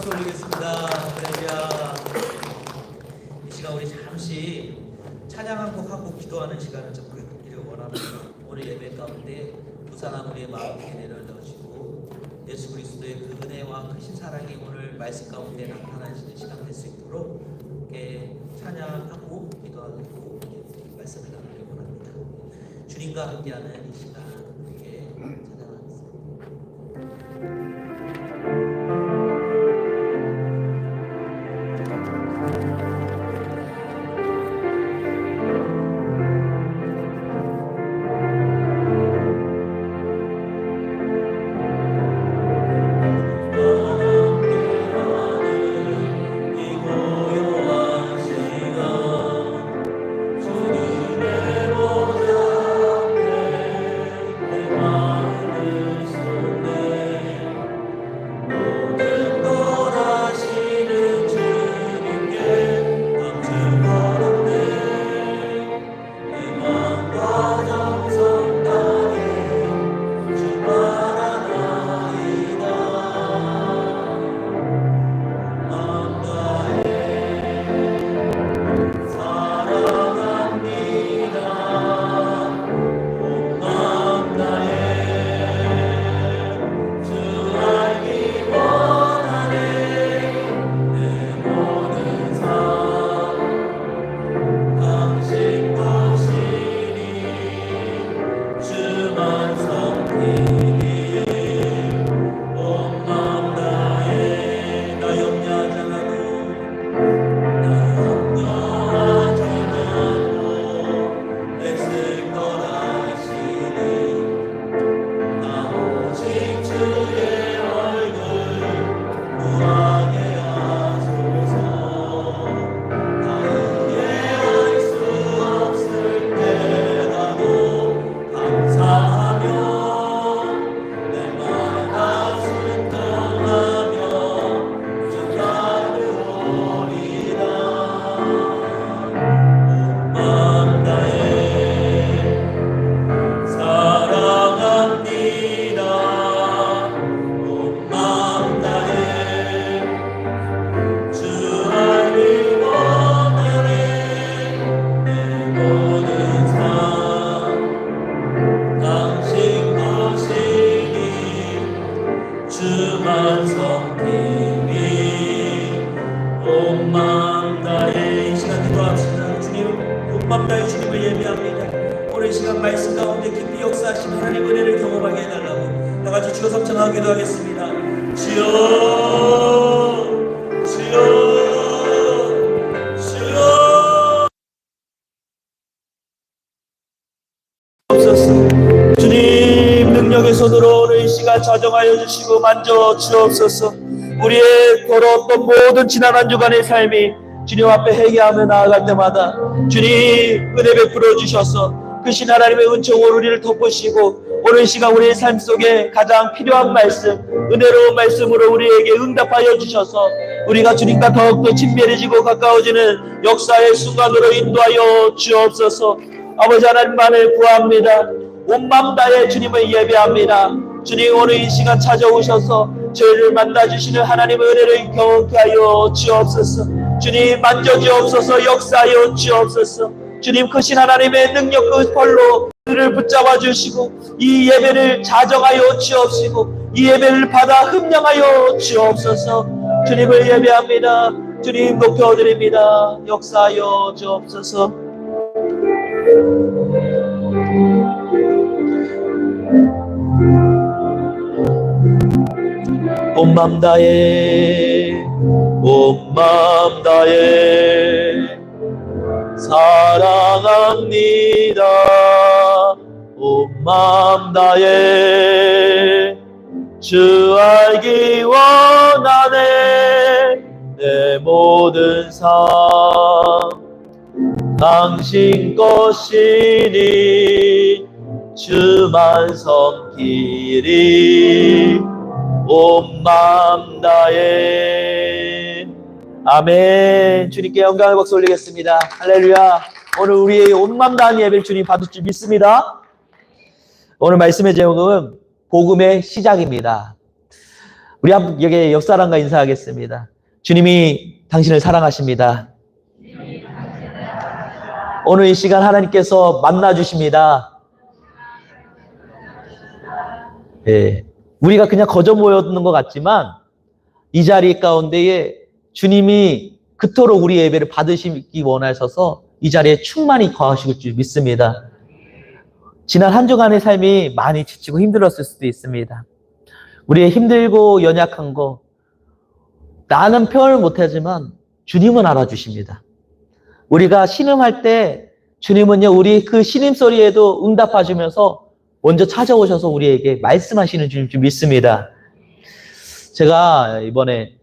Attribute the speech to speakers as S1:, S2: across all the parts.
S1: 박수 올리겠습니다. 할렐루야. 이 시간 우리 잠시 찬양 한 곡 하고 기도하는 시간을 좀 갖기를 원합니다. 오늘 예배 가운데 부산한 우리의 마음에 내려놓으시고 예수 그리스도의 그 은혜와 크신 사랑이 오늘 말씀 가운데 나타나시는 시간 될 수 있도록 찬양하고 기도하고 말씀을 나누기 원합니다. 주님과 함께하는 이 시간 함께 찬양하겠습니다. 주님 능력의 손으로 오늘 이 시간 자정하여 주시고 만져 주옵소서. 우리의 걸어왔던 모든 지난 한 주간의 삶이 주님 앞에 회개하며 나아갈 때마다 주님 은혜 베풀어 주셔서 크신 하나님의 은총으로 우리를 덮으시고 오늘 이 시간 우리의 삶 속에 가장 필요한 말씀, 은혜로운 말씀으로 우리에게 응답하여 주셔서 우리가 주님과 더욱더 친밀해지고 가까워지는 역사의 순간으로 인도하여 주옵소서. 아버지 하나님만을 구합니다. 온 마음 다해 주님을 예배합니다. 주님 오늘 이 시간 찾아오셔서 저희를 만나주시는 하나님의 은혜를 경험케 하여 주옵소서. 주님 만져주옵소서. 역사하여 주옵소서. 주님 크신 하나님의 능력 그 벌로 그를 붙잡아 주시고 이 예배를 자정하여 주옵시고 이 예배를 받아 흠령하여 주옵소서. 주님을 예배합니다. 주님 높여드립니다. 역사하여 주옵소서. 온 맘 다해 온 마음 다해 사랑합니다. 온 마음 다해 주 알기 원하네. 내 모든 삶 당신 것이니 주만 섬기리. 온 마음 다해. 아멘. 주님께 영광을 박수 올리겠습니다. 할렐루야. 오늘 우리의 온 마음 다한 예배를 주님 받을 줄 믿습니다. 오늘 말씀의 제목은 복음의 시작입니다. 우리 여기 옆 사람과 인사하겠습니다. 주님이 당신을 사랑하십니다. 오늘 이 시간 하나님께서 만나주십니다. 예, 우리가 그냥 거저 모였는 것 같지만 이 자리 가운데에 주님이 그토록 우리 예배를 받으시기 원하셔서 이 자리에 충만히 거하실 줄 믿습니다. 지난 한 주간의 삶이 많이 지치고 힘들었을 수도 있습니다. 우리의 힘들고 연약한 거 나는 표현을 못하지만 주님은 알아주십니다. 우리가 신음할 때 주님은요, 우리 그 신음소리에도 응답하시면서 먼저 찾아오셔서 우리에게 말씀하시는 주님 줄 믿습니다. 제가 이번에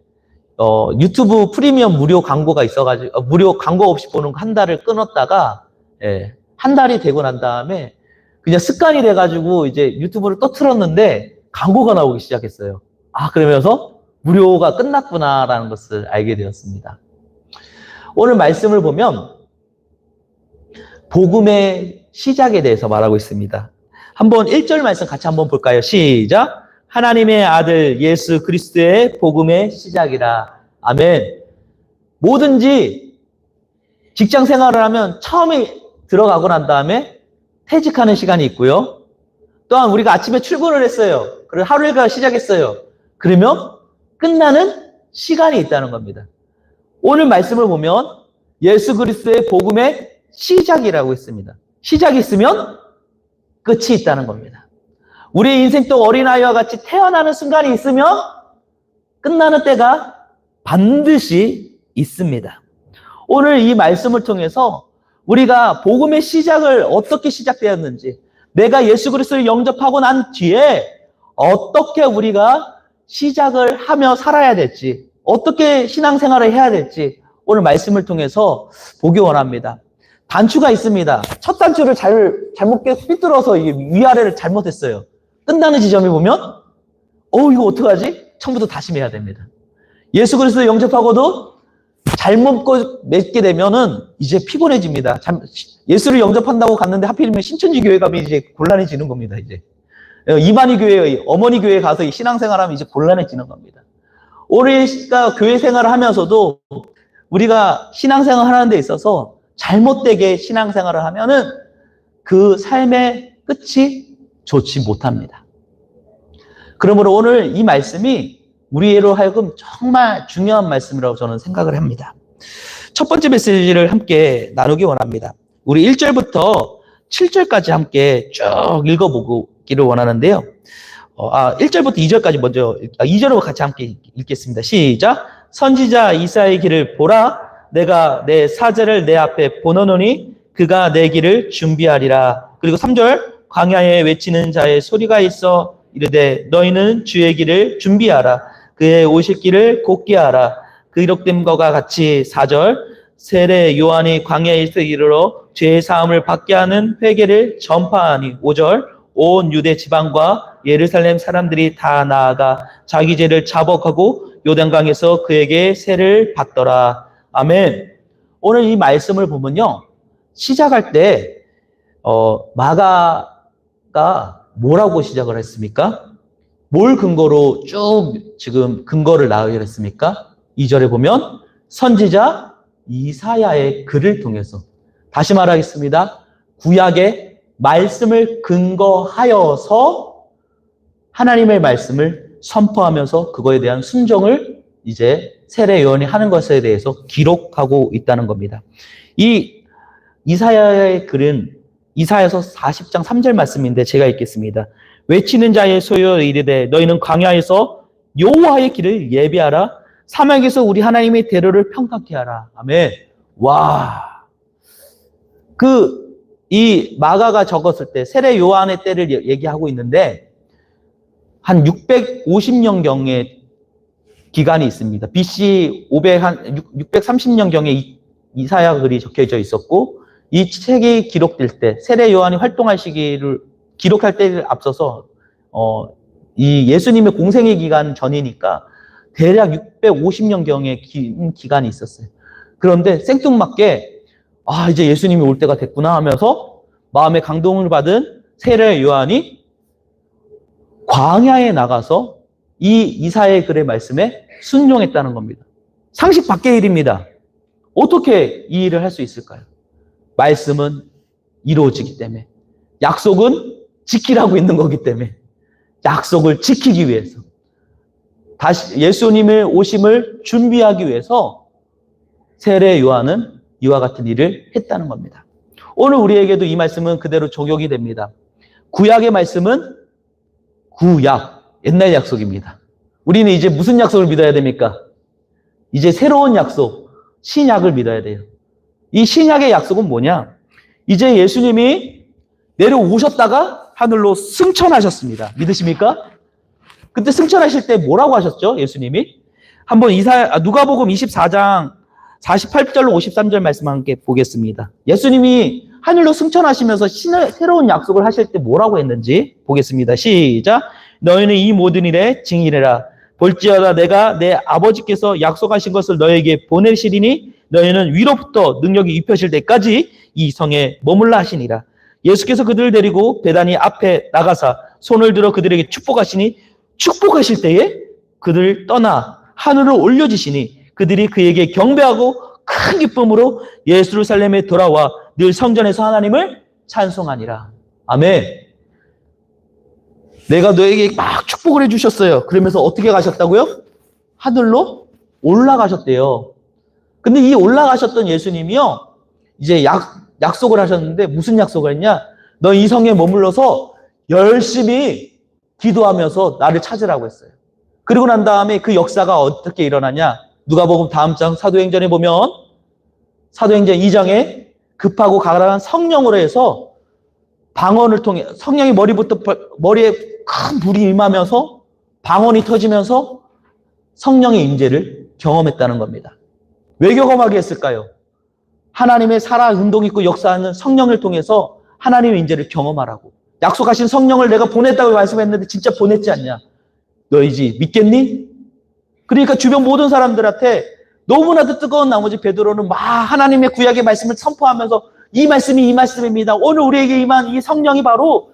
S1: 유튜브 프리미엄 무료 광고가 있어가지고 무료 광고 없이 보는 거 한 달을 끊었다가 한 달이 되고 난 다음에 그냥 습관이 돼가지고 이제 유튜브를 또 틀었는데 광고가 나오기 시작했어요. 아, 그러면서 무료가 끝났구나라는 것을 알게 되었습니다. 오늘 말씀을 보면 복음의 시작에 대해서 말하고 있습니다. 한번 1절 말씀 같이 한번 볼까요? 시작! 하나님의 아들 예수 그리스도의 복음의 시작이라. 아멘. 뭐든지 직장 생활을 하면 처음에 들어가고 난 다음에 퇴직하는 시간이 있고요. 또한 우리가 아침에 출근을 했어요. 그리고 하루가 시작했어요. 그러면 끝나는 시간이 있다는 겁니다. 오늘 말씀을 보면 예수 그리스도의 복음의 시작이라고 했습니다. 시작이 있으면 끝이 있다는 겁니다. 우리의 인생도 어린아이와 같이 태어나는 순간이 있으면 끝나는 때가 반드시 있습니다. 오늘 이 말씀을 통해서 우리가 복음의 시작을 어떻게 시작되었는지, 내가 예수 그리스도를 영접하고 난 뒤에 어떻게 우리가 시작을 하며 살아야 될지, 어떻게 신앙생활을 해야 될지 오늘 말씀을 통해서 보기 원합니다. 단추가 있습니다. 첫 단추를 잘못 삐뚤어서 위아래를 잘못했어요. 끝나는 지점에 보면 이거 어떡하지? 처음부터 다시 해야 됩니다. 예수 그리스도 영접하고도 잘못 맺게 되면은 이제 피곤해집니다. 예수를 영접한다고 갔는데 하필이면 신천지 교회 가면 이제 곤란해지는 겁니다. 이제 이만희 교회, 어머니 교회 가서 신앙생활하면 이제 곤란해지는 겁니다. 우리가 교회 생활을 하면서도 우리가 신앙생활 하는 데 있어서 잘못되게 신앙생활을 하면은 그 삶의 끝이 좋지 못합니다. 그러므로 오늘 이 말씀이 우리로 하여금 정말 중요한 말씀이라고 저는 생각을 합니다. 첫 번째 메시지를 함께 나누기 원합니다. 우리 1절부터 7절까지 함께 쭉 읽어보기를 원하는데요. 1절부터 2절까지 먼저, 2절로 같이 함께 읽겠습니다. 시작! 선지자 이사야의 길을 보라. 내가 내 사제를 내 앞에 보내노니 그가 내 길을 준비하리라. 그리고 3절, 광야에 외치는 자의 소리가 있어 이르되 너희는 주의 길을 준비하라. 그의 오실 길을 곧게 하라. 그 기록된 것과 같이 4절, 세례 요한이 광야에서 이르러 죄의 사함을 받게 하는 회개를 전파하니 5절, 온 유대 지방과 예루살렘 사람들이 다 나아가 자기 죄를 자복하고 요단강에서 그에게 세를 받더라. 아멘. 오늘 이 말씀을 보면요, 시작할 때 마가가 뭐라고 시작을 했습니까? 뭘 근거로 쭉 지금 근거를 나오게 했습니까? 2절에 보면 선지자 이사야의 글을 통해서, 다시 말하겠습니다. 구약의 말씀을 근거하여서 하나님의 말씀을 선포하면서 그거에 대한 순종을 이제 세례 요한이 하는 것에 대해서 기록하고 있다는 겁니다. 이 이사야의 글은 이사야서 40장 3절 말씀인데 제가 읽겠습니다. 외치는 자의 소여 이르되 너희는 광야에서 여호와의 길을 예비하라. 사막에서 우리 하나님의 대로를 평탄케 하라. 아멘. 와. 이 마가가 적었을 때 세례 요한의 때를 얘기하고 있는데 한 650년경의 기간이 있습니다. BC 630년경에 이사야 글이 적혀져 있었고, 이 책이 기록될 때 세례 요한이 활동할 시기를 기록할 때를 앞서서 이 예수님의 공생의 기간 전이니까 대략 650년경의 긴 기간이 있었어요. 그런데 생뚱맞게 이제 예수님이 올 때가 됐구나 하면서 마음의 강동을 받은 세례 요한이 광야에 나가서 이 이사야의 글의 말씀에 순종했다는 겁니다. 상식 밖의 일입니다. 어떻게 이 일을 할 수 있을까요? 말씀은 이루어지기 때문에, 약속은 지키라고 있는 거기 때문에, 약속을 지키기 위해서, 다시 예수님의 오심을 준비하기 위해서 세례 요한은 이와 같은 일을 했다는 겁니다. 오늘 우리에게도 이 말씀은 그대로 적용이 됩니다. 구약의 말씀은 구약, 옛날 약속입니다. 우리는 이제 무슨 약속을 믿어야 됩니까? 이제 새로운 약속, 신약을 믿어야 돼요. 이 신약의 약속은 뭐냐? 이제 예수님이 내려오셨다가 하늘로 승천하셨습니다. 믿으십니까? 그때 승천하실 때 뭐라고 하셨죠? 예수님이? 한번 누가복음 24장 48절로 53절 말씀 함께 보겠습니다. 예수님이 하늘로 승천하시면서 새로운 약속을 하실 때 뭐라고 했는지 보겠습니다. 시작. 너희는 이 모든 일에 증인이라. 볼지어다 내가 내 아버지께서 약속하신 것을 너에게 보내시리니 너희는 위로부터 능력이 입혀질 때까지 이 성에 머물라 하시니라. 예수께서 그들을 데리고 베다니 앞에 나가사 손을 들어 그들에게 축복하시니 축복하실 때에 그들을 떠나 하늘로 올려지시니 그들이 그에게 경배하고 큰 기쁨으로 예루살렘에 돌아와 늘 성전에서 하나님을 찬송하니라. 아멘. 내가 너에게 막 축복을 해주셨어요. 그러면서 어떻게 가셨다고요? 하늘로 올라가셨대요. 근데 이 올라가셨던 예수님이요, 이제 약속을 하셨는데 무슨 약속을 했냐? 너 이 성에 머물러서 열심히 기도하면서 나를 찾으라고 했어요. 그리고 난 다음에 그 역사가 어떻게 일어나냐? 누가복음 다음 장 사도행전에 보면 사도행전 2장에 급하고 가라한 성령으로 해서 방언을 통해 성령이 머리에 큰 불이 임하면서 방언이 터지면서 성령의 임재를 경험했다는 겁니다. 왜 경험하게 했을까요? 하나님의 살아 운동 있고 역사하는 성령을 통해서 하나님의 임재를 경험하라고. 약속하신 성령을 내가 보냈다고 말씀했는데 진짜 보냈지 않냐? 너희지 믿겠니? 그러니까 주변 모든 사람들한테 너무나도 뜨거운 나머지 베드로는 막 하나님의 구약의 말씀을 선포하면서 이 말씀이 이 말씀입니다. 오늘 우리에게 임한 이 성령이 바로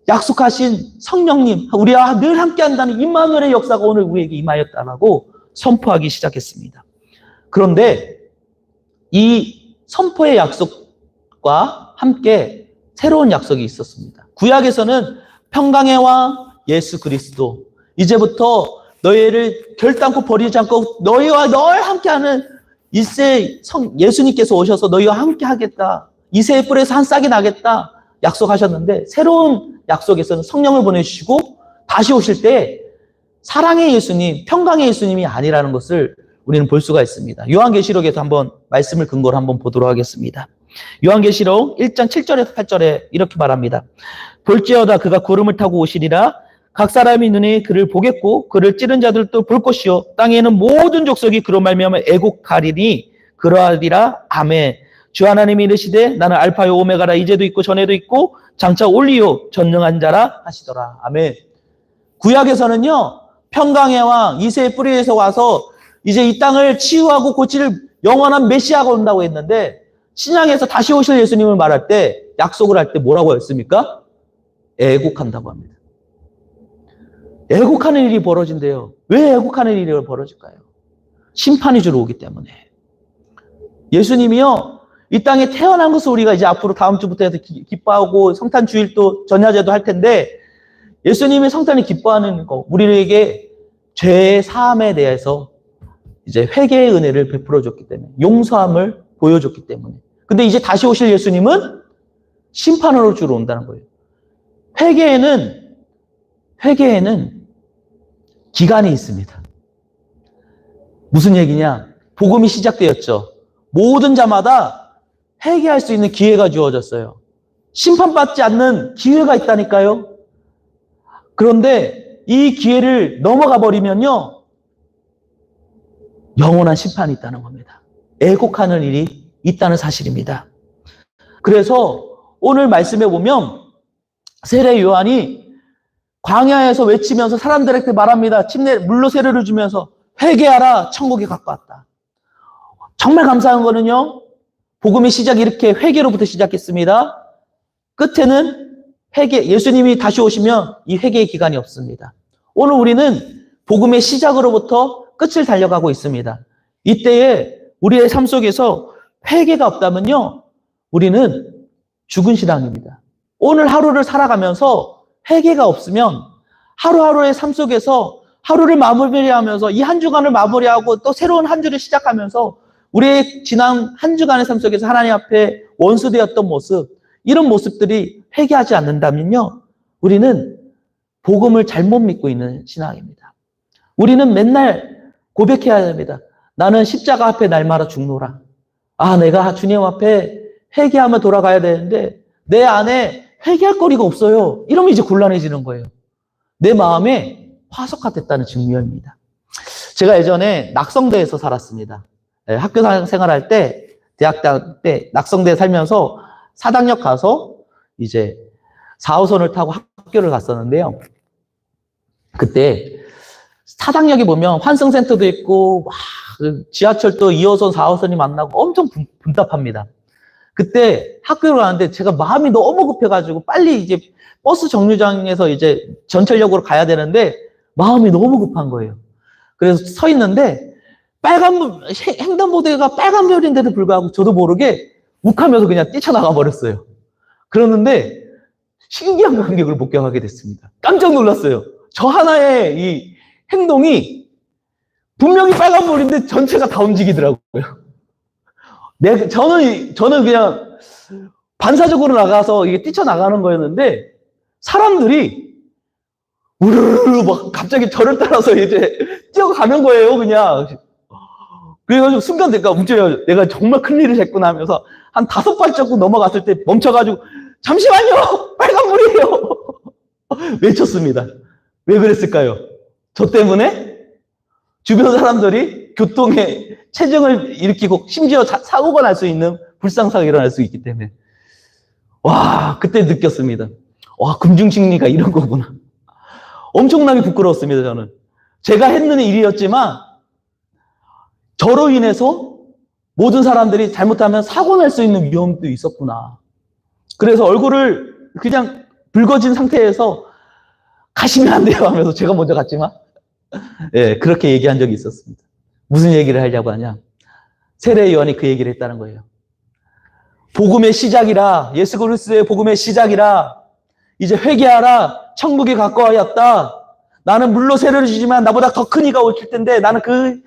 S1: 약속하신 성령님, 우리와 늘 함께한다는 임마누엘의 역사가 오늘 우리에게 임하였다라고 선포하기 시작했습니다. 그런데 이 선포의 약속과 함께 새로운 약속이 있었습니다. 구약에서는 평강의 왕 예수 그리스도, 이제부터 너희를 결단코 버리지 않고 너희와 널 함께하는 일세 예수님께서 오셔서 너희와 함께하겠다. 이새의 뿔에서 한 싹이 나겠다. 약속하셨는데 새로운 약속에서는 성령을 보내주시고 다시 오실 때 사랑의 예수님, 평강의 예수님이 아니라는 것을 우리는 볼 수가 있습니다. 요한계시록에서 한번 말씀을 근거로 한번 보도록 하겠습니다. 요한계시록 1장 7절에서 8절에 이렇게 말합니다. 볼지어다 그가 구름을 타고 오시리라. 각 사람이 눈에 그를 보겠고 그를 찌른 자들도 볼 것이요 땅에는 모든 족속이 그로 말미암아 애곡하리니 그러하리라. 아멘. 주 하나님이 이르시되 나는 알파요 오메가라. 이제도 있고 전에도 있고 장차 올리요 전능한 자라 하시더라. 아멘. 구약에서는요, 평강의 왕 이새의 뿌리에서 와서 이제 이 땅을 치유하고 고칠 영원한 메시아가 온다고 했는데, 신약에서 다시 오실 예수님을 말할 때, 약속을 할 때 뭐라고 했습니까? 애곡한다고 합니다. 애곡하는 일이 벌어진대요. 왜 애곡하는 일이 벌어질까요? 심판이 주러 오기 때문에. 예수님이요, 이 땅에 태어난 것을 우리가 이제 앞으로 다음 주부터 해서 기뻐하고 성탄 주일도 전야제도 할 텐데, 예수님이 성탄을 기뻐하는 거, 우리에게 죄의 사함에 대해서 이제 회개의 은혜를 베풀어 줬기 때문에, 용서함을 보여줬기 때문에. 근데 이제 다시 오실 예수님은 심판으로 주러 온다는 거예요. 회개에는 기간이 있습니다. 무슨 얘기냐? 복음이 시작되었죠. 모든 자마다 회개할 수 있는 기회가 주어졌어요. 심판받지 않는 기회가 있다니까요. 그런데 이 기회를 넘어가 버리면요, 영원한 심판이 있다는 겁니다. 애곡하는 일이 있다는 사실입니다. 그래서 오늘 말씀에 보면 세례 요한이 광야에서 외치면서 사람들에게 말합니다. 물로 세례를 주면서 회개하라, 천국이 가까웠다. 정말 감사한 거는요, 복음의 시작이 이렇게 회개로부터 시작했습니다. 끝에는 회개, 예수님이 다시 오시면 이 회개의 기간이 없습니다. 오늘 우리는 복음의 시작으로부터 끝을 달려가고 있습니다. 이때에 우리의 삶 속에서 회개가 없다면요, 우리는 죽은 신앙입니다. 오늘 하루를 살아가면서 회개가 없으면 하루하루의 삶 속에서 하루를 마무리하면서 이 한 주간을 마무리하고 또 새로운 한 주를 시작하면서 우리의 지난 한 주간의 삶 속에서 하나님 앞에 원수되었던 모습, 이런 모습들이 회개하지 않는다면요, 우리는 복음을 잘못 믿고 있는 신앙입니다. 우리는 맨날 고백해야 됩니다. 나는 십자가 앞에 날마다 죽노라. 내가 주님 앞에 회개하며 돌아가야 되는데 내 안에 회개할 거리가 없어요. 이러면 이제 곤란해지는 거예요. 내 마음에 화석화 됐다는 증명입니다. 제가 예전에 낙성대에서 살았습니다. 학교 생활할 때, 대학 때 낙성대에 살면서 사당역 가서 이제 4호선을 타고 학교를 갔었는데요. 그때 사당역에 보면 환승센터도 있고 지하철도 2호선, 4호선이 만나고 엄청 분답합니다. 그때 학교를 가는데 제가 마음이 너무 급해가지고 빨리 이제 버스 정류장에서 이제 전철역으로 가야 되는데 마음이 너무 급한 거예요. 그래서 서 있는데 횡단보도가 빨간 별인데도 불구하고 저도 모르게 욱하면서 그냥 뛰쳐나가 버렸어요. 그러는데 신기한 감격을 목격하게 됐습니다. 깜짝 놀랐어요. 저 하나의 이 행동이 분명히 빨간불인데 전체가 다 움직이더라고요. 저는 그냥 반사적으로 나가서 이게 뛰쳐나가는 거였는데 사람들이 우르르 막 갑자기 저를 따라서 이제 뛰어가는 거예요, 그냥. 그래가지고 순간 내가 정말 큰일을 했구나 하면서 한 5발자국 넘어갔을 때 멈춰가지고 잠시만요! 빨간불이에요! 외쳤습니다. 왜 그랬을까요? 저 때문에 주변 사람들이 교통에 체증을 일으키고 심지어 사고가 날 수 있는 불상사가 일어날 수 있기 때문에. 그때 느꼈습니다. 금중심리가 이런 거구나. 엄청나게 부끄러웠습니다, 저는. 제가 했는 일이었지만 저로 인해서 모든 사람들이 잘못하면 사고 날 수 있는 위험도 있었구나. 그래서 얼굴을 그냥 붉어진 상태에서 가시면 안 돼요 하면서 제가 먼저 갔지만 그렇게 얘기한 적이 있었습니다. 무슨 얘기를 하려고 하냐? 세례 요한이 그 얘기를 했다는 거예요. 복음의 시작이라, 예수 그리스도의 복음의 시작이라, 이제 회개하라, 천국이 가까워졌다. 나는 물로 세례를 주지만 나보다 더 큰 이가 오실 텐데 나는 그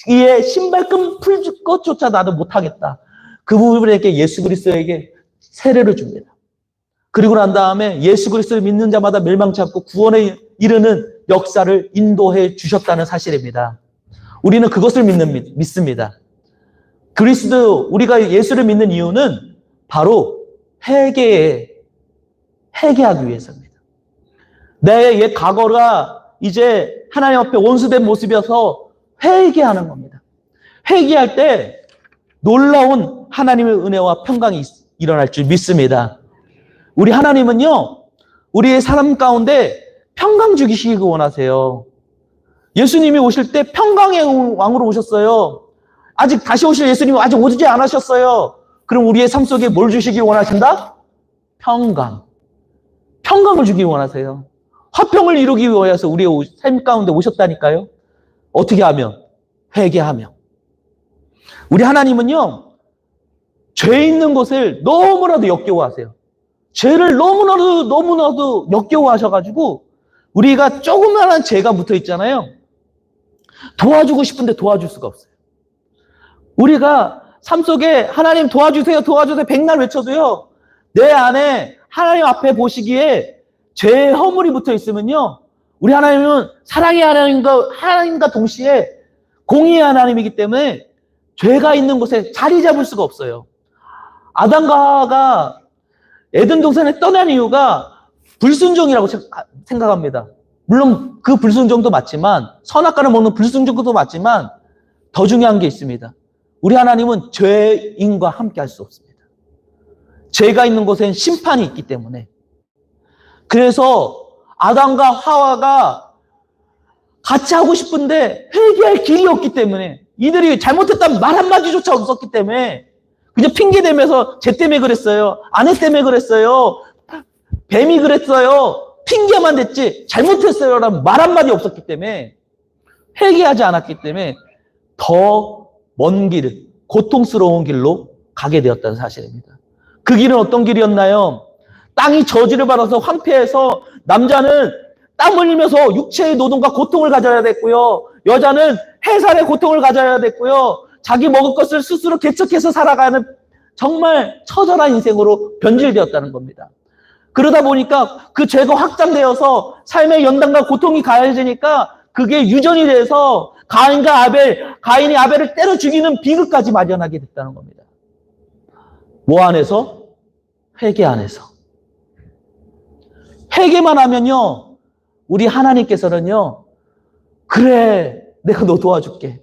S1: 이에 신발끈 풀 것조차 나도 못하겠다. 그 부분에게 예수 그리스도에게 세례를 줍니다. 그리고 난 다음에 예수 그리스도를 믿는 자마다 멸망치 않고 구원에 이르는 역사를 인도해 주셨다는 사실입니다. 우리는 그것을 믿습니다. 우리가 예수를 믿는 이유는 바로 회개하기 위해서입니다. 내 옛 과거가 이제 하나님 앞에 원수된 모습이어서 회개하는 겁니다. 회개할 때 놀라운 하나님의 은혜와 평강이 일어날 줄 믿습니다. 우리 하나님은요, 우리의 삶 가운데 평강 주시기 원하세요. 예수님이 오실 때 평강의 왕으로 오셨어요. 아직 다시 오실 예수님은 아직 오지 않으셨어요. 그럼 우리의 삶 속에 뭘 주시기 원하신다? 평강. 평강을 주기 원하세요. 화평을 이루기 위해서 우리의 삶 가운데 오셨다니까요. 어떻게 하면? 회개하며. 우리 하나님은요, 죄 있는 것을 너무나도 역겨워하세요. 죄를 너무나도 역겨워하셔가지고 우리가 조그마한 죄가 붙어 있잖아요. 도와주고 싶은데 도와줄 수가 없어요. 우리가 삶 속에 하나님 도와주세요, 도와주세요 백날 외쳐도요, 내 안에 하나님 앞에 보시기에 죄의 허물이 붙어 있으면요, 우리 하나님은 사랑의 하나님과 동시에 공의의 하나님이기 때문에 죄가 있는 곳에 자리 잡을 수가 없어요. 아담과 하와가 에덴 동산에 떠난 이유가 불순종이라고 생각합니다. 물론 그 불순종도 맞지만, 선악과를 먹는 불순종도 맞지만 더 중요한 게 있습니다. 우리 하나님은 죄인과 함께 할 수 없습니다. 죄가 있는 곳엔 심판이 있기 때문에. 그래서 아담과 하와가 같이 하고 싶은데 회개할 길이 없기 때문에, 이들이 잘못했다면 말 한마디조차 없었기 때문에 그냥 핑계대면서 쟤 때문에 그랬어요, 아내 때문에 그랬어요, 뱀이 그랬어요, 핑계만 댔지 잘못했어요라는 말 한마디 없었기 때문에, 회개하지 않았기 때문에 더 먼 길, 고통스러운 길로 가게 되었다는 사실입니다. 그 길은 어떤 길이었나요? 땅이 저주를 받아서 황폐해서 남자는 땀 흘리면서 육체의 노동과 고통을 가져야 됐고요. 여자는 해살의 고통을 가져야 됐고요. 자기 먹을 것을 스스로 개척해서 살아가는 정말 처절한 인생으로 변질되었다는 겁니다. 그러다 보니까 그 죄가 확장되어서 삶의 연단과 고통이 가해지니까 그게 유전이 돼서 가인이 아벨을 때려 죽이는 비극까지 마련하게 됐다는 겁니다. 뭐 안에서? 회개 안에서. 회개만 하면요, 우리 하나님께서는요, 그래, 내가 너 도와줄게.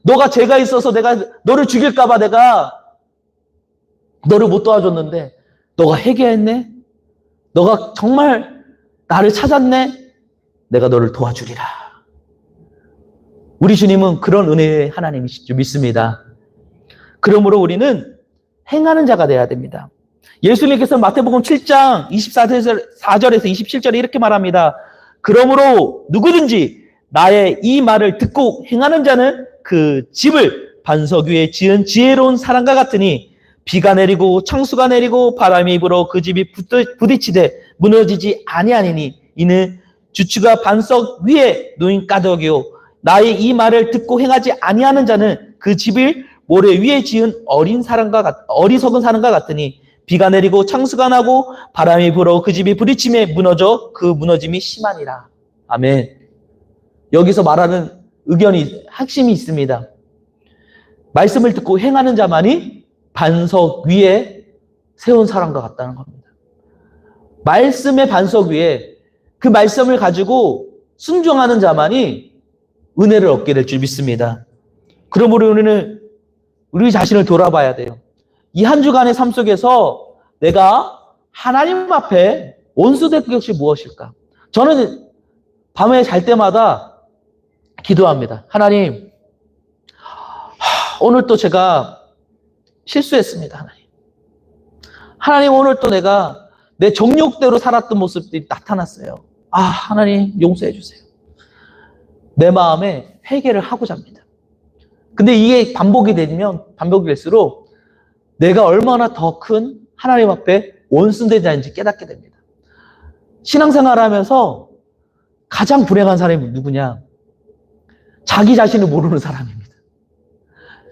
S1: 너가 죄가 있어서 내가 너를 죽일까봐 내가 너를 못 도와줬는데, 너가 회개했네? 너가 정말 나를 찾았네? 내가 너를 도와주리라. 우리 주님은 그런 은혜의 하나님이시죠. 믿습니다. 그러므로 우리는 행하는 자가 되어야 됩니다. 예수님께서 마태복음 7장 24절에서 27절에 이렇게 말합니다. 그러므로 누구든지 나의 이 말을 듣고 행하는 자는 그 집을 반석 위에 지은 지혜로운 사람과 같으니 비가 내리고 창수가 내리고 바람이 불어 그 집이 부딪히되 무너지지 아니하니니 이는 주추가 반석 위에 놓인 까닭이요 나의 이 말을 듣고 행하지 아니하는 자는 그 집을 모래 위에 지은 어리석은 사람과 같으니 비가 내리고 창수가 나고 바람이 불어 그 집이 부딪힘에 무너져 그 무너짐이 심하니라. 아멘. 여기서 말하는 핵심이 있습니다. 말씀을 듣고 행하는 자만이 반석 위에 세운 사람과 같다는 겁니다. 말씀의 반석 위에 그 말씀을 가지고 순종하는 자만이 은혜를 얻게 될 줄 믿습니다. 그러므로 우리는 우리 자신을 돌아봐야 돼요. 이 한 주간의 삶 속에서 내가 하나님 앞에 원수될 것이 무엇일까? 저는 밤에 잘 때마다 기도합니다. 하나님, 오늘 또 제가 실수했습니다. 하나님, 오늘 또 내가 내 정욕대로 살았던 모습들이 나타났어요. 하나님 용서해 주세요. 내 마음에 회개를 하고자 합니다. 근데 이게 반복이 될수록 내가 얼마나 더 큰 하나님 앞에 원수된 자인지 깨닫게 됩니다. 신앙생활을 하면서 가장 불행한 사람이 누구냐? 자기 자신을 모르는 사람입니다.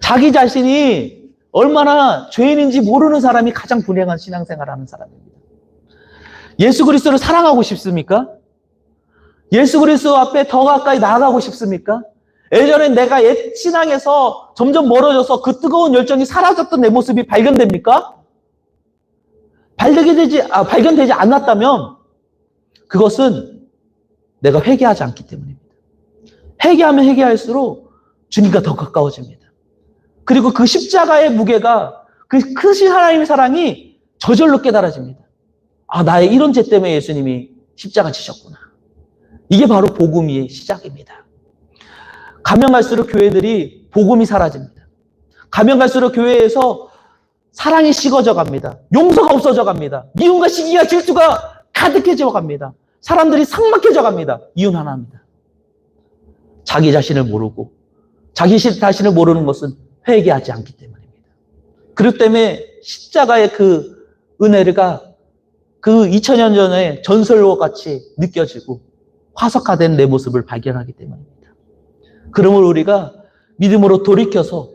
S1: 자기 자신이 얼마나 죄인인지 모르는 사람이 가장 불행한 신앙생활을 하는 사람입니다. 예수 그리스도를 사랑하고 싶습니까? 예수 그리스도 앞에 더 가까이 나아가고 싶습니까? 예전에 내가 옛 신앙에서 점점 멀어져서 그 뜨거운 열정이 사라졌던 내 모습이 발견됩니까? 발견되지 않았다면 그것은 내가 회개하지 않기 때문입니다. 회개하면 회개할수록 주님과 더 가까워집니다. 그리고 그 십자가의 무게가, 그 크신 하나님의 사랑이 저절로 깨달아집니다. 나의 이런 죄 때문에 예수님이 십자가 지셨구나. 이게 바로 복음의 시작입니다. 가면 갈수록 교회들이 복음이 사라집니다. 가면 갈수록 교회에서 사랑이 식어져 갑니다. 용서가 없어져 갑니다. 미움과 시기와 질투가 가득해져 갑니다. 사람들이 삭막해져 갑니다. 이유는 하나입니다. 자기 자신을 모르고, 자기 자신을 모르는 것은 회개하지 않기 때문입니다. 그렇기 때문에 십자가의 그 은혜가 그 2000년 전에 전설과 같이 느껴지고 화석화된 내 모습을 발견하기 때문입니다. 그러므로 우리가 믿음으로 돌이켜서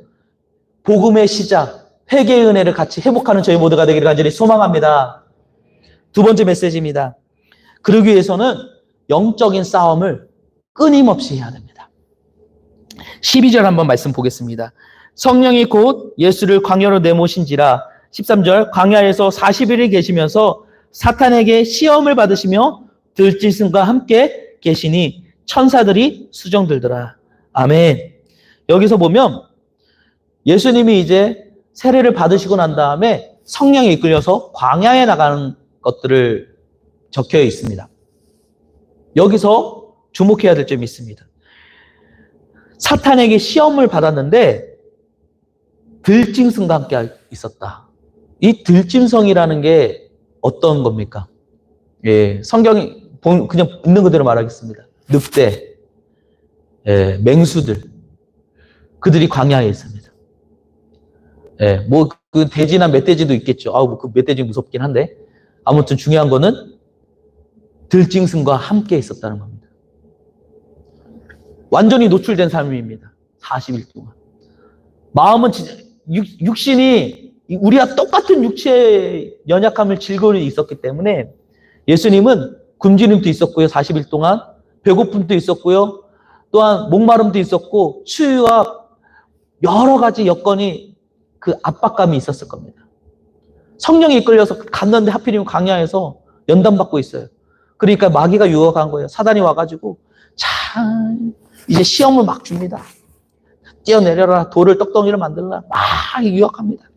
S1: 복음의 시작, 회개의 은혜를 같이 회복하는 저희 모두가 되기를 간절히 소망합니다. 두 번째 메시지입니다. 그러기 위해서는 영적인 싸움을 끊임없이 해야 됩니다. 12절 한번 말씀 보겠습니다. 성령이 곧 예수를 광야로 내모신지라. 13절 광야에서 40일을 계시면서 사탄에게 시험을 받으시며 들짐승과 함께 계시니 천사들이 수정들더라. 아멘. 여기서 보면 예수님이 이제 세례를 받으시고 난 다음에 성령에 이끌려서 광야에 나가는 것들을 적혀 있습니다. 여기서 주목해야 될 점이 있습니다. 사탄에게 시험을 받았는데 들짐승과 함께 있었다. 이 들짐승이라는 게 어떤 겁니까? 성경이 그냥 있는 그대로 말하겠습니다. 늑대, 맹수들, 그들이 광야에 있습니다. 뭐 그 돼지나 멧돼지도 있겠죠. 그 멧돼지 무섭긴 한데 아무튼 중요한 거는 들짐승과 함께 있었다는 겁니다. 완전히 노출된 삶입니다. 40일 동안. 마음은 진짜 육신이 우리와 똑같은 육체의 연약함을 즐거움이 있었기 때문에 예수님은 굶주림도 있었고요. 40일 동안 배고픔도 있었고요. 또한 목마름도 있었고 추위와 여러 가지 여건이 그 압박감이 있었을 겁니다. 성령이 이끌려서 갔는데 하필이면 광야에서 연단받고 있어요. 그러니까 마귀가 유혹한 거예요. 사단이 와가지고 참 이제 시험을 막 줍니다. 뛰어내려라, 돌을 떡덩이로 만들라, 막 유혹합니다.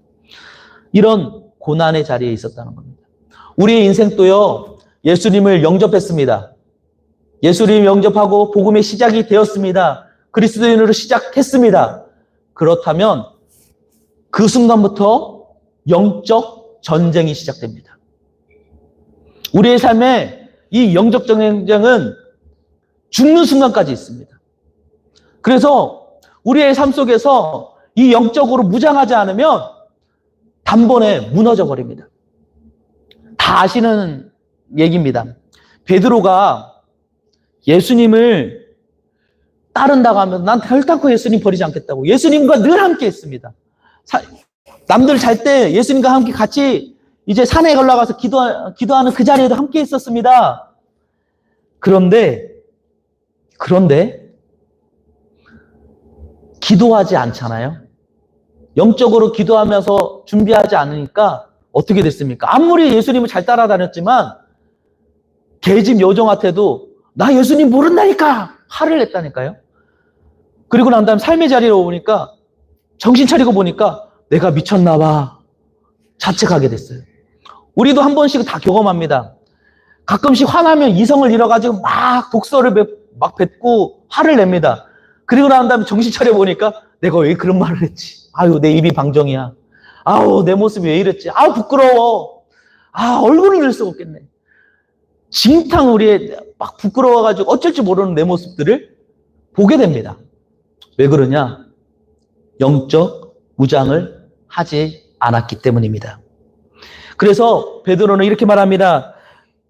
S1: 이런 고난의 자리에 있었다는 겁니다. 우리의 인생도요, 예수님을 영접했습니다. 예수님을 영접하고 복음의 시작이 되었습니다. 그리스도인으로 시작했습니다. 그렇다면 그 순간부터 영적 전쟁이 시작됩니다. 우리의 삶에 이 영적 전쟁은 죽는 순간까지 있습니다. 그래서 우리의 삶 속에서 이 영적으로 무장하지 않으면 단번에 무너져 버립니다. 다 아시는 얘기입니다. 베드로가 예수님을 따른다고 하면 난 결단코 예수님 버리지 않겠다고. 예수님과 늘 함께 했습니다. 남들 잘 때 예수님과 함께 같이 이제 산에 올라가서 기도하는 그 자리에도 함께 있었습니다. 그런데 기도하지 않잖아요. 영적으로 기도하면서 준비하지 않으니까 어떻게 됐습니까? 아무리 예수님을 잘 따라다녔지만 계집 요정한테도 나 예수님 모른다니까 화를 냈다니까요. 그리고 난 다음 삶의 자리로 오니까 정신 차리고 보니까 내가 미쳤나 봐. 자책하게 됐어요. 우리도 한 번씩은 다 경험합니다. 가끔씩 화나면 이성을 잃어가지고 막 독서를 막 뱉고 화를 냅니다. 그리고 난 다음에 정신 차려보니까 내가 왜 그런 말을 했지? 아유, 내 입이 방정이야. 아우, 내 모습이 왜 이랬지? 아우, 부끄러워. 얼굴을 들 수가 없겠네. 진탕 우리의 막 부끄러워가지고 어쩔 줄 모르는 내 모습들을 보게 됩니다. 왜 그러냐? 영적 무장을 하지 않았기 때문입니다. 그래서 베드로는 이렇게 말합니다.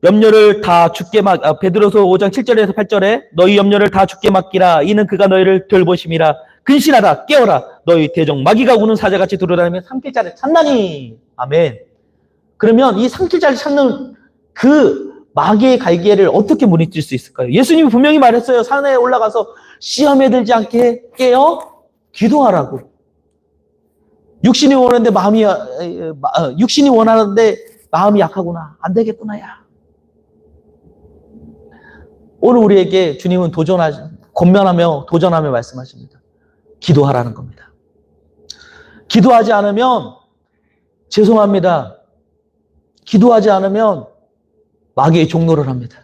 S1: 염려를 다 주께 베드로서 5장 7절에서 8절에 너희 염려를 다 주께 맡기라. 이는 그가 너희를 돌보심이라. 근신하라, 깨어라. 너희 대적 마귀가 우는 사자같이 돌아다니며 산길자를 찾나니. 아멘. 그러면 이 산길자를 찾는 그 마귀의 갈기를 어떻게 무너뜨릴 수 있을까요? 예수님이 분명히 말했어요. 산에 올라가서 시험에 들지 않게 깨어 기도하라고. 육신이 원하는데 마음이 약하구나. 안 되겠구나, 야. 오늘 우리에게 주님은 권면하며 도전하며 말씀하십니다. 기도하라는 겁니다. 기도하지 않으면 죄송합니다. 기도하지 않으면 마귀의 종노를 합니다.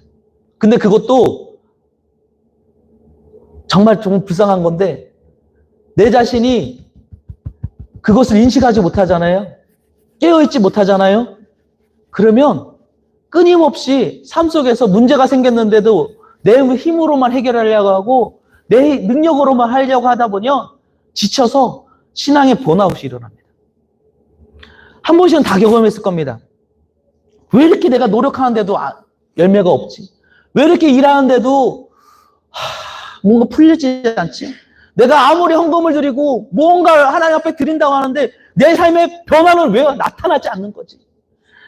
S1: 근데 그것도 정말 좀 불쌍한 건데 내 자신이 그것을 인식하지 못하잖아요. 깨어있지 못하잖아요. 그러면 끊임없이 삶 속에서 문제가 생겼는데도 내 힘으로만 해결하려고 하고 내 능력으로만 하려고 하다 보면 지쳐서 신앙의 번아웃이 일어납니다. 한 번씩은 다 경험했을 겁니다. 왜 이렇게 내가 노력하는데도 열매가 없지? 왜 이렇게 일하는데도 뭔가 풀리지 않지? 내가 아무리 헌금을 드리고 뭔가 하나님 앞에 드린다고 하는데 내 삶의 변화는 왜 나타나지 않는 거지?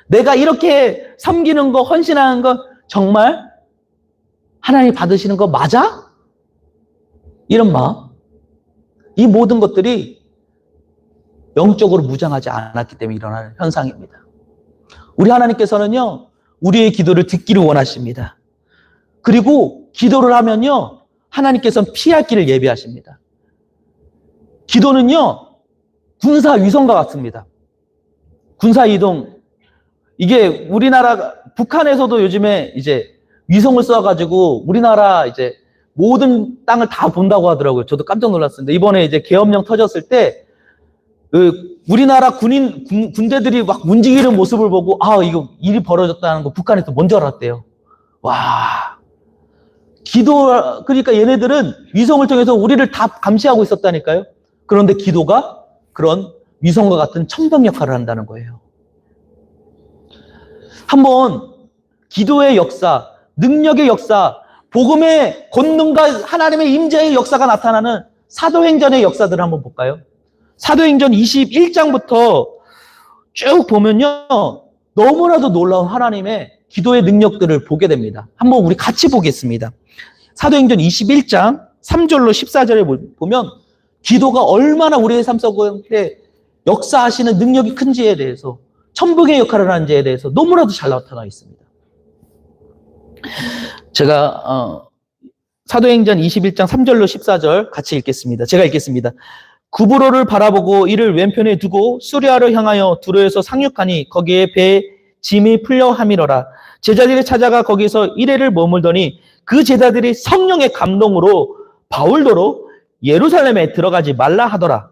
S1: 내가 이렇게 섬기는 거, 헌신하는 거 정말 하나님이 받으시는 거 맞아? 이런 마음. 이 모든 것들이 영적으로 무장하지 않았기 때문에 일어나는 현상입니다. 우리 하나님께서는요, 우리의 기도를 듣기를 원하십니다. 그리고 기도를 하면요, 하나님께서는 피할 길을 예비하십니다. 기도는요, 군사 위성과 같습니다. 군사 이동. 이게 우리나라, 북한에서도 요즘에 이제 위성을 써가지고 우리나라 이제 모든 땅을 다 본다고 하더라고요. 저도 깜짝 놀랐습니다. 이번에 이제 계엄령 터졌을 때, 우리나라 군대들이 막 움직이는 모습을 보고, 이거 일이 벌어졌다는 거 북한에서 먼저 알았대요. 와, 그러니까 얘네들은 위성을 통해서 우리를 다 감시하고 있었다니까요. 그런데 기도가 그런 위성과 같은 첨단 역할을 한다는 거예요. 한번 기도의 역사, 능력의 역사, 복음의 권능과 하나님의 임재의 역사가 나타나는 사도행전의 역사들을 한번 볼까요? 사도행전 21장부터 쭉 보면요, 너무나도 놀라운 하나님의 기도의 능력들을 보게 됩니다. 한번 우리 같이 보겠습니다. 사도행전 21장 3절로 14절에 보면 기도가 얼마나 우리의 삶 속에 역사하시는 능력이 큰지에 대해서, 천북의 역할을 하는지에 대해서 너무나도 잘 나타나 있습니다. 제가 사도행전 21장 3절로 14절 같이 읽겠습니다. 제가 읽겠습니다. 구브로를 바라보고 이를 왼편에 두고 수리아를 향하여 두로에서 상륙하니 거기에 배에 짐이 풀려 함이러라. 제자들이 찾아가 거기서 이래를 머물더니 그 제자들이 성령의 감동으로 바울더러 예루살렘에 들어가지 말라 하더라.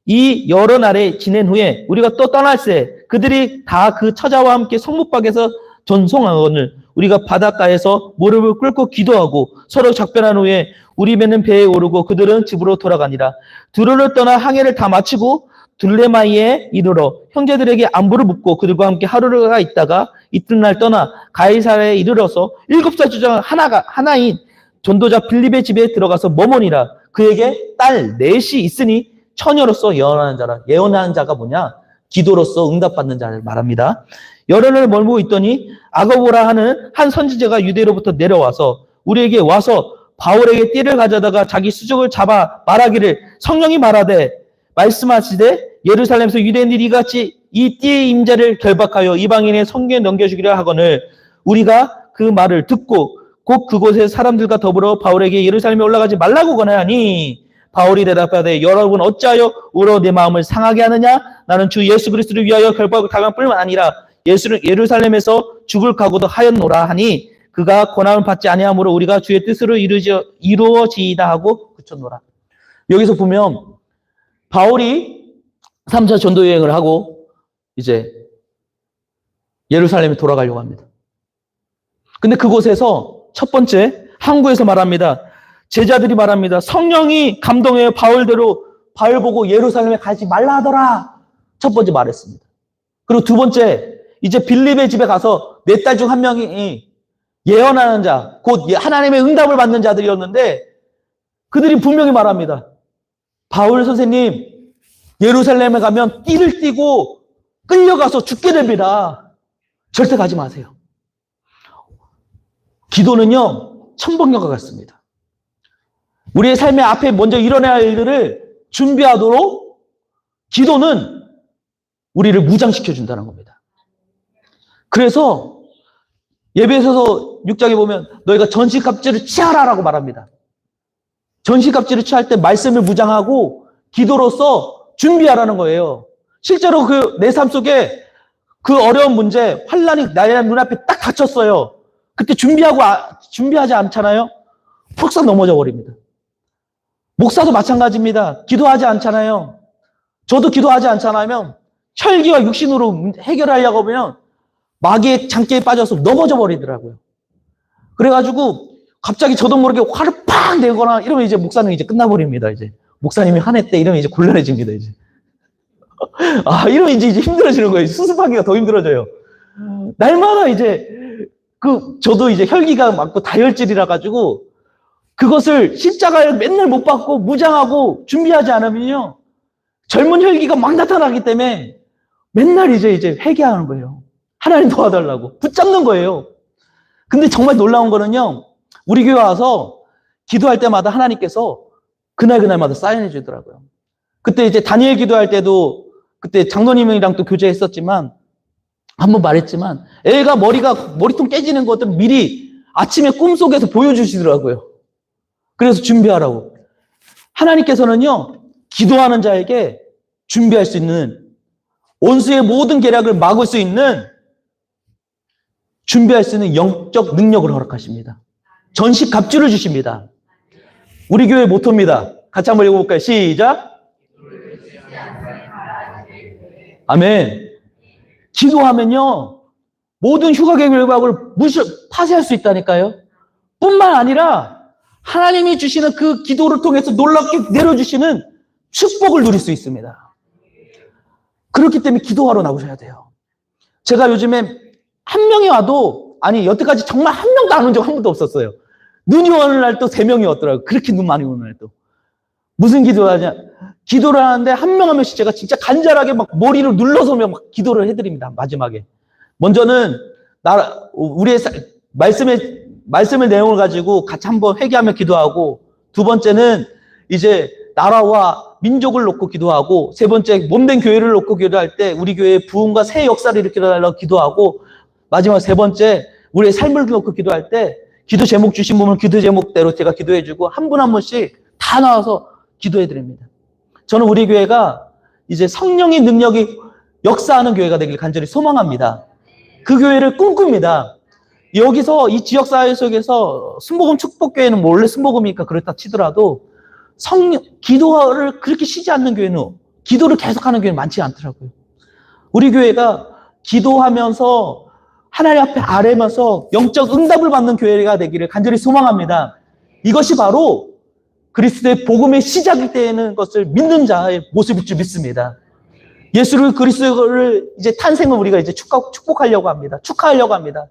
S1: 이 여러 날에 지낸 후에 우리가 또 떠날새 그들이 다 그 처자와 함께 성묵박에서 전송하거늘 우리가 바닷가에서 무릎을 꿇고 기도하고 서로 작별한 후에 우리 배는 배에 오르고 그들은 집으로 돌아가니라. 두로를 떠나 항해를 다 마치고 둘레마이에 이르러 형제들에게 안부를 묻고 그들과 함께 하루가 있다가 이튿날 떠나 가이사랴에 이르러서 7살 주장 하나인 전도자 빌립의 집에 들어가서 머무니라. 그에게 딸 넷이 있으니 처녀로서 예언하는 자라. 예언하는 자가 뭐냐? 기도로서 응답받는 자를 말합니다. 열흘을 머물고 있더니 아거보라 하는 한 선지자가 유대로부터 내려와서 우리에게 와서 바울에게 띠를 가져다가 자기 수족을 잡아 말하기를 성령이 말씀하시되 예루살렘에서 유대인들이 이같이 이 띠의 임자를 결박하여 이방인의 성경에 넘겨주기를 하거늘 우리가 그 말을 듣고 곧 그곳에 사람들과 더불어 바울에게 예루살렘에 올라가지 말라고 권하니 바울이 대답하되 여러분 어찌하여 울어 내 마음을 상하게 하느냐? 나는 주 예수 그리스도를 위하여 결박을 당할 뿐만 아니라 예루살렘에서 죽을 각오도 하였노라 하니 그가 권함을 받지 아니하므로 우리가 주의 뜻으로 이루어지이다 하고 그쳤노라. 여기서 보면 바울이 3차 전도 여행을 하고 이제 예루살렘에 돌아가려고 합니다. 근데 그곳에서 첫 번째 항구에서 말합니다. 제자들이 말합니다. 성령이 감동해 바울대로 바울 보고 예루살렘에 가지 말라 하더라. 첫 번째 말했습니다. 그리고 두 번째 이제 빌립의 집에 가서 네 딸 중 한 명이 예언하는 자, 곧 하나님의 응답을 받는 자들이었는데 그들이 분명히 말합니다. 바울 선생님, 예루살렘에 가면 띠를 띠고 끌려가서 죽게 됩니다. 절대 가지 마세요. 기도는요, 천번역과 같습니다. 우리의 삶의 앞에 먼저 일어나야 할 일들을 준비하도록 기도는 우리를 무장시켜준다는 겁니다. 그래서 예배에서 6장에 보면 너희가 전시갑주를 취하라라고 말합니다. 전시갑주를 취할 때 말씀을 무장하고 기도로서 준비하라는 거예요. 실제로 내 삶 속에 그 어려운 문제, 환란이 나의 눈앞에 딱 닥쳤어요. 그때 준비하지 않잖아요? 푹 넘어져 버립니다. 목사도 마찬가지입니다. 기도하지 않잖아요. 저도 기도하지 않잖아요. 혈기와 육신으로 해결하려고 하면 마귀의 장기에 빠져서 넘어져 버리더라고요. 그래가지고 갑자기 저도 모르게 화를 팍 내거나 이러면 이제 목사는 이제 끝나버립니다. 이제 목사님이 화냈대 이러면 이제 곤란해집니다. 이제 이러면 이제 힘들어지는 거예요. 수습하기가 더 힘들어져요. 날마다 이제 저도 이제 혈기가 많고 다혈질이라 가지고 그것을 십자가에 맨날 못 받고 무장하고 준비하지 않으면요 젊은 혈기가 막 나타나기 때문에 맨날 이제 회개하는 거예요. 하나님 도와달라고 붙잡는 거예요. 근데 정말 놀라운 거는요, 우리 교회 와서 기도할 때마다 하나님께서 그날마다 사인해 주더라고요. 그때 이제 다니엘 기도할 때도 그때 장로님이랑 또 교제했었지만 한번 말했지만 애가 머리통 깨지는 것들 미리 아침에 꿈속에서 보여주시더라고요. 그래서 준비하라고. 하나님께서는요, 기도하는 자에게 준비할 수 있는 원수의 모든 계략을 막을 수 있는 준비할 수 있는 영적 능력을 허락하십니다. 전식 갑주를 주십니다. 우리 교회 모토입니다. 같이 한번 읽어볼까요? 시작. 아멘. 기도하면요, 모든 휴가계획을 파쇄할 수 있다니까요. 뿐만 아니라 하나님이 주시는 그 기도를 통해서 놀랍게 내려주시는 축복을 누릴 수 있습니다. 그렇기 때문에 기도하러 나오셔야 돼요. 제가 요즘에 한 명이 와도, 아니 여태까지 정말 한 명도 안 온 적 한 번도 없었어요. 눈이 오는 날 또 3명이 왔더라고요. 그렇게 눈 많이 오는 날 또. 무슨 기도를 하냐? 기도를 하는데 한 명 한 명씩 제가 진짜 간절하게 막 머리를 눌러서 막 기도를 해드립니다. 마지막에. 먼저는 우리의 말씀의 내용을 가지고 같이 한번 회개하며 기도하고, 두 번째는 이제 나라와 민족을 놓고 기도하고, 세 번째 몸된 교회를 놓고 기도할 때 우리 교회의 부흥과 새 역사를 일으켜달라고 기도하고, 마지막 세 번째 우리의 삶을 놓고 기도할 때 기도 제목 주신 분은 기도 제목대로 제가 기도해주고, 한 분 한 분씩 다 나와서 기도해드립니다. 저는 우리 교회가 이제 성령의 능력이 역사하는 교회가 되길 간절히 소망합니다. 그 교회를 꿈꿉니다. 여기서 이 지역사회 속에서 순복음 축복교회는 원래 순복음이니까 그렇다 치더라도 기도를 그렇게 쉬지 않는 교회는, 기도를 계속하는 교회는 많지 않더라고요. 우리 교회가 기도하면서 하나님 앞에 아뢰면서 영적 응답을 받는 교회가 되기를 간절히 소망합니다. 이것이 바로 그리스도의 복음의 시작일 때에는 것을 믿는 자의 모습일 줄 믿습니다. 그리스도를 이제 탄생을 우리가 이제 축복하려고 합니다. 축하하려고 합니다.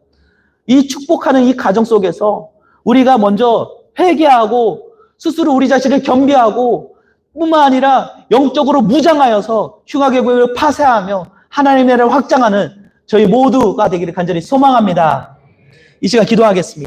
S1: 이 축복하는 이 과정 속에서 우리가 먼저 회개하고 스스로 우리 자신을 겸비하고, 뿐만 아니라 영적으로 무장하여서 흉악의 파쇄하며 하나님의 나라를 확장하는 저희 모두가 되기를 간절히 소망합니다. 이 시간 기도하겠습니다.